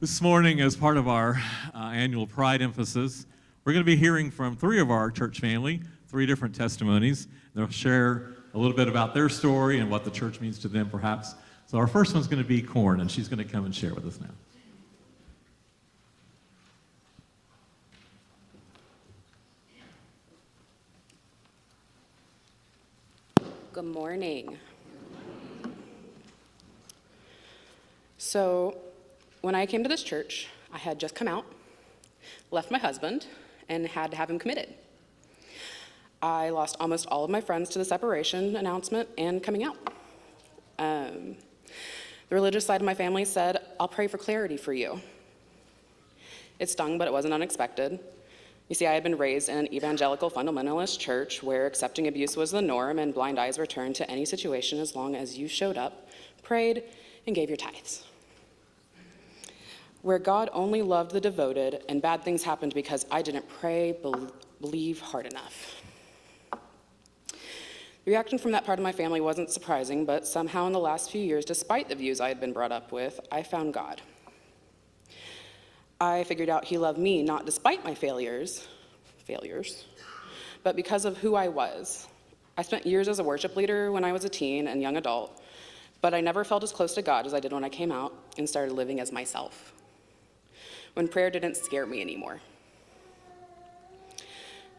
This morning, as part of our annual Pride emphasis, we're going to be hearing from three of our church family, three different testimonies. They'll share a little bit about their story and what the church means to them, perhaps. So our first one's going to be Corn, and she's going to come and share with us now. Good morning. So, when I came to this church, I had just come out, left my husband, and had to have him committed. I lost almost all of my friends to the separation announcement and coming out. The religious side of my family said, "I'll pray for clarity for you." It stung, but it wasn't unexpected. You see, I had been raised in an evangelical fundamentalist church where accepting abuse was the norm and blind eyes were turned to any situation as long as you showed up, prayed, and gave your tithes. Where God only loved the devoted and bad things happened because I didn't pray, believe hard enough. The reaction from that part of my family wasn't surprising, but somehow in the last few years, despite the views I had been brought up with, I found God. I figured out He loved me not despite my failures, but because of who I was. I spent years as a worship leader when I was a teen and young adult, but I never felt as close to God as I did when I came out and started living as myself, when prayer didn't scare me anymore.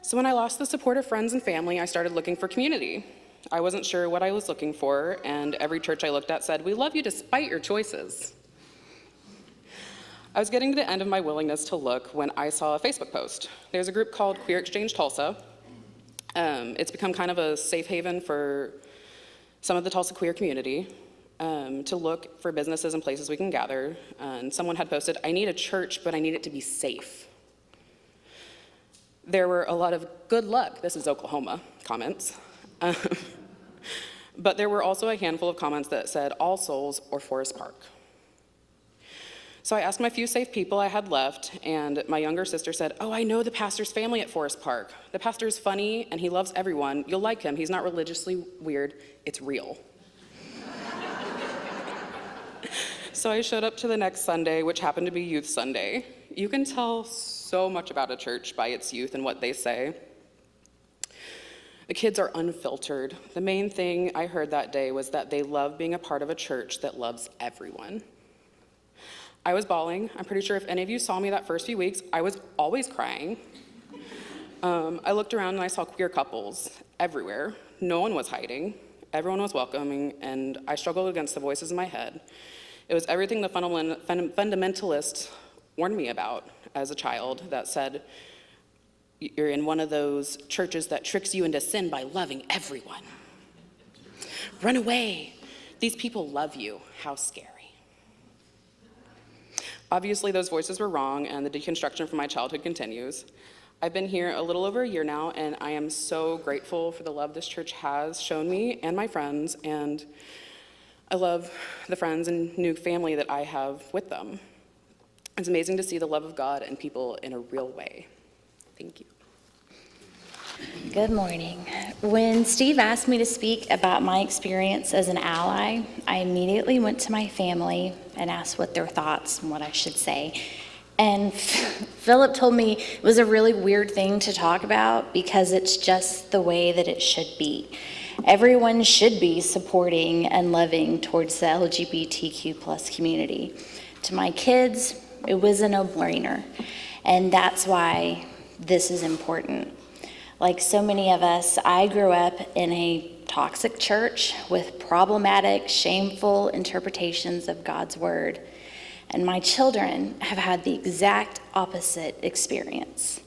So when I lost the support of friends and family, I started looking for community. I wasn't sure what I was looking for, and every church I looked at said, "We love you despite your choices." I was getting to the end of my willingness to look when I saw a Facebook post. There's a group called Queer Exchange Tulsa. It's become kind of a safe haven for some of the Tulsa queer community to look for businesses and places we can gather. And someone had posted, "I need a church, but I need it to be safe." There were a lot of "good luck, this is Oklahoma" comments. But there were also a handful of comments that said All Souls or Forest Park. So I asked my few safe people I had left, and my younger sister said, "Oh, I know the pastor's family at Forest Park. The pastor's funny, and he loves everyone. You'll like him. He's not religiously weird. It's real." So I showed up to the next Sunday, which happened to be Youth Sunday. You can tell so much about a church by its youth and what they say. The kids are unfiltered. The main thing I heard that day was that they love being a part of a church that loves everyone. I was bawling. I'm pretty sure if any of you saw me that first few weeks, I was always crying. I looked around and I saw queer couples everywhere. No one was hiding. Everyone was welcoming, and I struggled against the voices in my head. It was everything the fundamentalists warned me about as a child that said, "You're in one of those churches that tricks you into sin by loving everyone. Run away. These people love you. How scary." Obviously, those voices were wrong, and the deconstruction from my childhood continues. I've been here a little over a year now, and I am so grateful for the love this church has shown me and my friends, and I love the friends and new family that I have with them. It's amazing to see the love of God and people in a real way. Thank you. Good morning. When Steve asked me to speak about my experience as an ally, I immediately went to my family and asked what their thoughts and what I should say. And Philip told me it was a really weird thing to talk about because it's just the way that it should be. Everyone should be supporting and loving towards the LGBTQ plus community. To my kids, it was a no-brainer, and that's why this is important. Like so many of us, I grew up in a toxic church with problematic, shameful interpretations of God's word, and my children have had the exact opposite experience.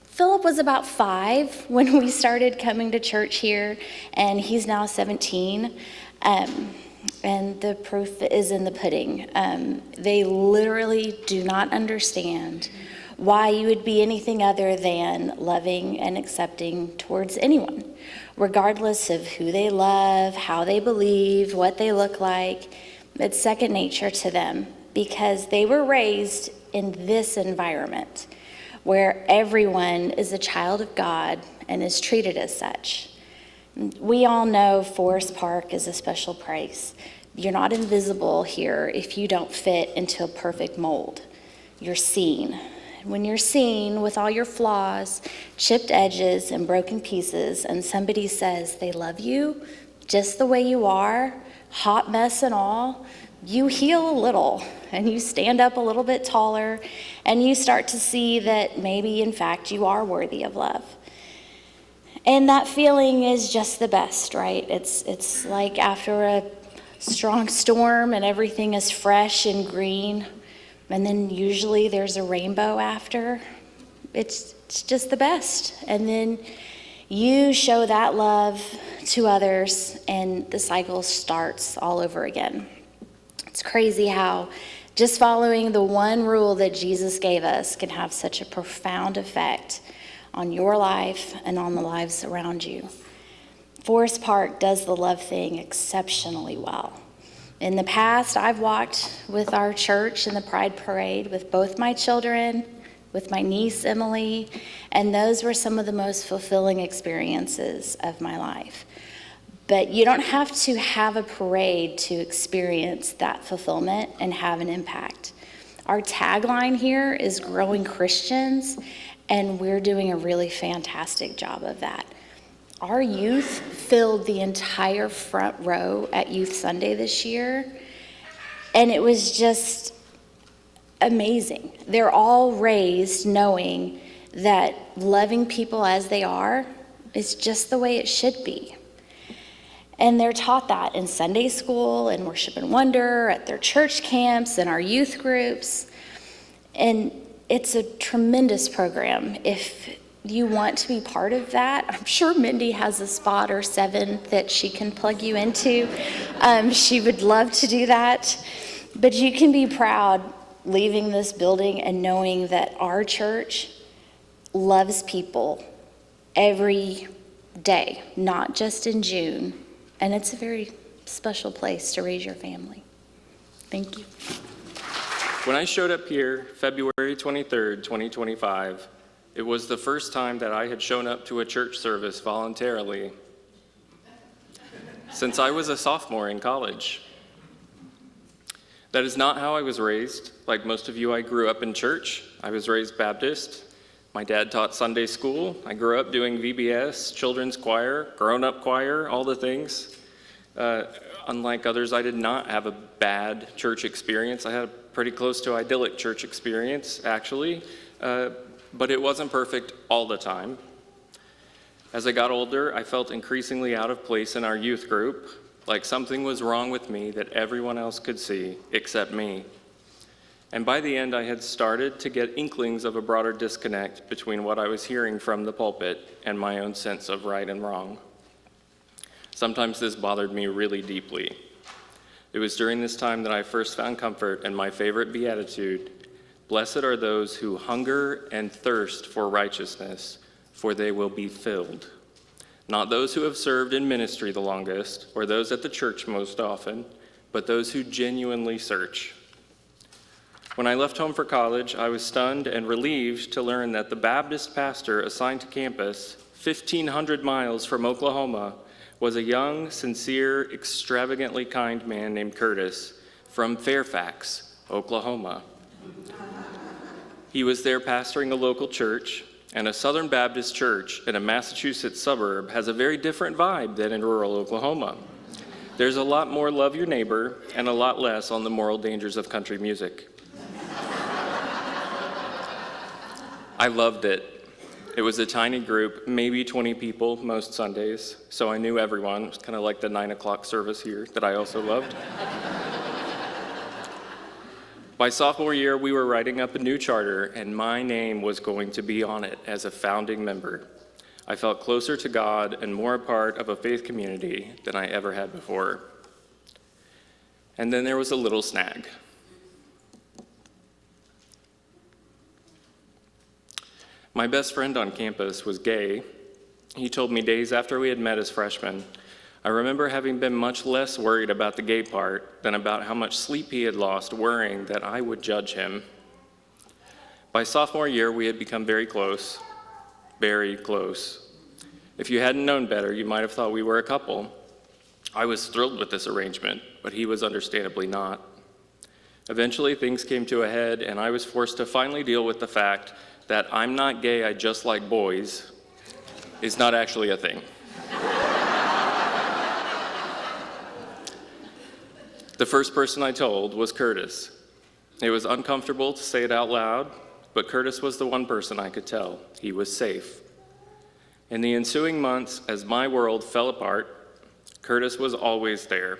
Philip was about 5 when we started coming to church here, and he's now 17. And the proof is in the pudding. They literally do not understand why you would be anything other than loving and accepting towards anyone, regardless of who they love, how they believe, what they look like. It's second nature to them because they were raised in this environment where everyone is a child of God and is treated as such. We all know Forest Park is a special place You're not invisible here if you don't fit into a perfect mold. You're seen. When you're seen with all your flaws, chipped edges, and broken pieces, and somebody says they love you just the way you are, hot mess and all, you heal a little and you stand up a little bit taller and you start to see that maybe in fact you are worthy of love. And that feeling is just the best, right? It's like after a strong storm and everything is fresh and green, and then usually there's a rainbow after. It's just the best. And then you show that love to others and the cycle starts all over again. It's crazy how just following the one rule that Jesus gave us can have such a profound effect on your life and on the lives around you. Forest Park does the love thing exceptionally well. In the past, I've walked with our church in the Pride Parade with both my children, with my niece Emily, and those were some of the most fulfilling experiences of my life. But you don't have to have a parade to experience that fulfillment and have an impact. Our tagline here is growing Christians, and we're doing a really fantastic job of that. Our youth filled the entire front row at Youth Sunday this year, and it was just amazing. They're all raised knowing that loving people as they are is just the way it should be. And they're taught that in Sunday school and Worship and Wonder, at their church camps, and our youth groups. And it's a tremendous program. If you want to be part of that, I'm sure Mindy has a spot or 7 that she can plug you into. She would love to do that. But you can be proud leaving this building and knowing that our church loves people every day, not just in June. And it's a very special place to raise your family. Thank you. When I showed up here February 23rd, 2025, it was the first time that I had shown up to a church service voluntarily since I was a sophomore in college. That is not how I was raised. Like most of you, I grew up in church. I was raised Baptist. My dad taught Sunday school. I grew up doing VBS, children's choir, grown-up choir, all the things. Unlike others, I did not have a bad church experience. I had a pretty close to idyllic church experience, actually, but it wasn't perfect all the time. As I got older, I felt increasingly out of place in our youth group, like something was wrong with me that everyone else could see except me. And by the end, I had started to get inklings of a broader disconnect between what I was hearing from the pulpit and my own sense of right and wrong. Sometimes this bothered me really deeply. It was during this time that I first found comfort in my favorite beatitude: "Blessed are those who hunger and thirst for righteousness, for they will be filled." Not those who have served in ministry the longest, or those at the church most often, but those who genuinely search. When I left home for college, I was stunned and relieved to learn that the Baptist pastor assigned to campus 1,500 miles from Oklahoma was a young, sincere, extravagantly kind man named Curtis from Fairfax, Oklahoma. He was there pastoring a local church, and a Southern Baptist church in a Massachusetts suburb has a very different vibe than in rural Oklahoma. There's a lot more love your neighbor and a lot less on the moral dangers of country music. I loved it. It was a tiny group, maybe 20 people most Sundays, so I knew everyone. It was kind of like the 9 o'clock service here that I also loved. By sophomore year, we were writing up a new charter, and my name was going to be on it as a founding member. I felt closer to God and more a part of a faith community than I ever had before. And then there was a little snag. My best friend on campus was gay. He told me days after we had met as freshmen. I remember having been much less worried about the gay part than about how much sleep he had lost worrying that I would judge him. By sophomore year, we had become very close, very close. If you hadn't known better, you might have thought we were a couple. I was thrilled with this arrangement, but he was understandably not. Eventually, things came to a head, and I was forced to finally deal with the fact that "I'm not gay, I just like boys" is not actually a thing. The first person I told was Curtis. It was uncomfortable to say it out loud, but Curtis was the one person I could tell he was safe. In the ensuing months, as my world fell apart, Curtis was always there.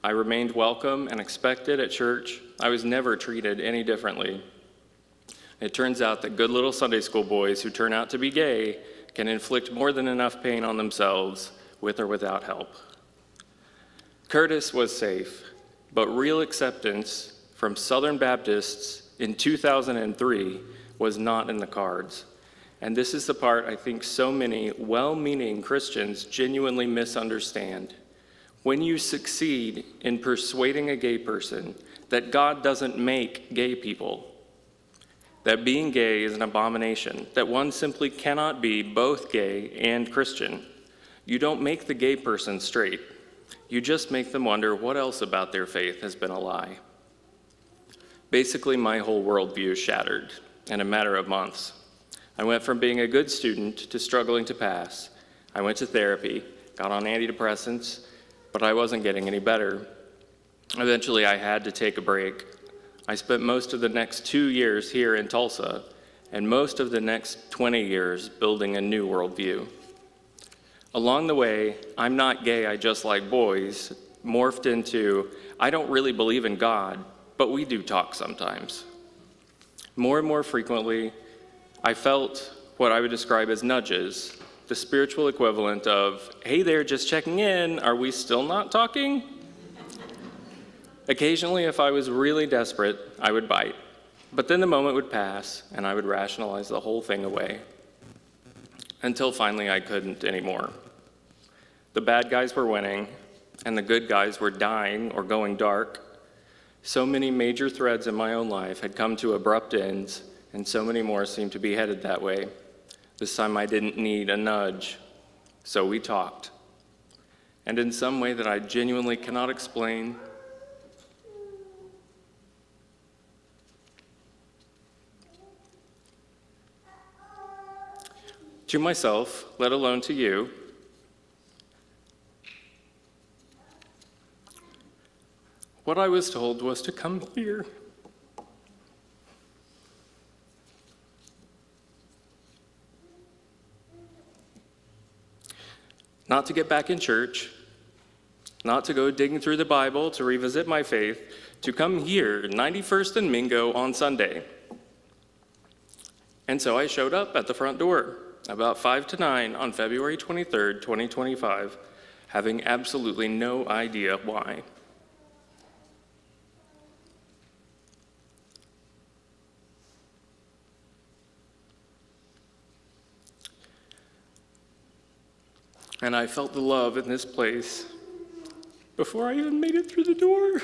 I remained welcome and expected at church. I was never treated any differently. It turns out that good little Sunday school boys who turn out to be gay can inflict more than enough pain on themselves with or without help. Curtis was safe, but real acceptance from Southern Baptists in 2003 was not in the cards. And this is the part I think so many well-meaning Christians genuinely misunderstand. When you succeed in persuading a gay person that God doesn't make gay people, that being gay is an abomination, that one simply cannot be both gay and Christian, you don't make the gay person straight. You just make them wonder what else about their faith has been a lie. Basically, my whole worldview shattered in a matter of months. I went from being a good student to struggling to pass. I went to therapy, got on antidepressants, but I wasn't getting any better. Eventually, I had to take a break. I spent most of the next 2 years here in Tulsa, and most of the next 20 years building a new worldview. Along the way, "I'm not gay, I just like boys" morphed into "I don't really believe in God, but we do talk sometimes." More and more frequently, I felt what I would describe as nudges, the spiritual equivalent of, "Hey there, just checking in, are we still not talking?" Occasionally, if I was really desperate, I would bite, but then the moment would pass and I would rationalize the whole thing away, until finally I couldn't anymore. The bad guys were winning, and the good guys were dying or going dark. So many major threads in my own life had come to abrupt ends, and so many more seemed to be headed that way. This time I didn't need a nudge, so we talked. And in some way that I genuinely cannot explain, to myself, let alone to you, what I was told was to come here. Not to get back in church, not to go digging through the Bible to revisit my faith, to come here, 91st and Mingo, on Sunday. And so I showed up at the front door about 5 to 9 on February 23rd, 2025, having absolutely no idea why. And I felt the love in this place before I even made it through the door.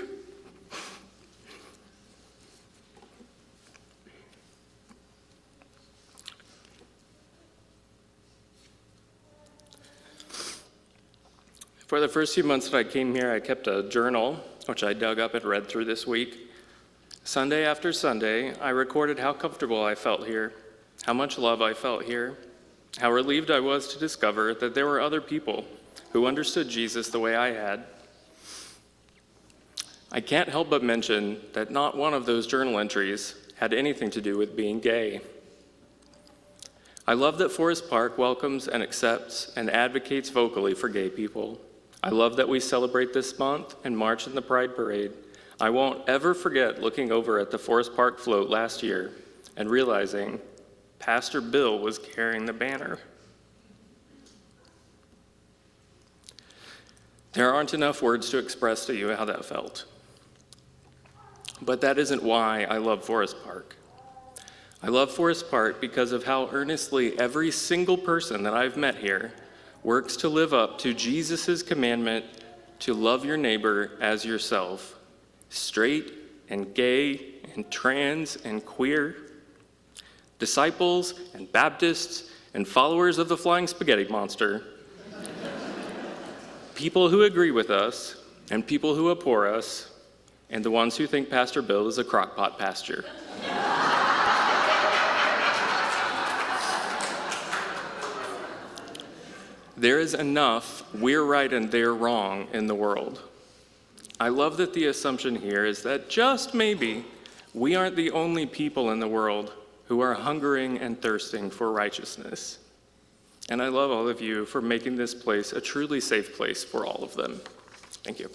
For the first few months that I came here, I kept a journal, which I dug up and read through this week. Sunday after Sunday, I recorded how comfortable I felt here, how much love I felt here, how relieved I was to discover that there were other people who understood Jesus the way I had. I can't help but mention that not one of those journal entries had anything to do with being gay. I love that Forest Park welcomes and accepts and advocates vocally for gay people. I love that we celebrate this month and march in the Pride Parade. I won't ever forget looking over at the Forest Park float last year and realizing Pastor Bill was carrying the banner. There aren't enough words to express to you how that felt. But that isn't why I love Forest Park. I love Forest Park because of how earnestly every single person that I've met here works to live up to Jesus' commandment to love your neighbor as yourself, straight and gay and trans and queer, disciples and Baptists and followers of the flying spaghetti monster, people who agree with us, and people who abhor us, and the ones who think Pastor Bill is a crockpot pastor. There is enough we're right and they're wrong in the world. I love that the assumption here is that just maybe we aren't the only people in the world who are hungering and thirsting for righteousness. And I love all of you for making this place a truly safe place for all of them. Thank you.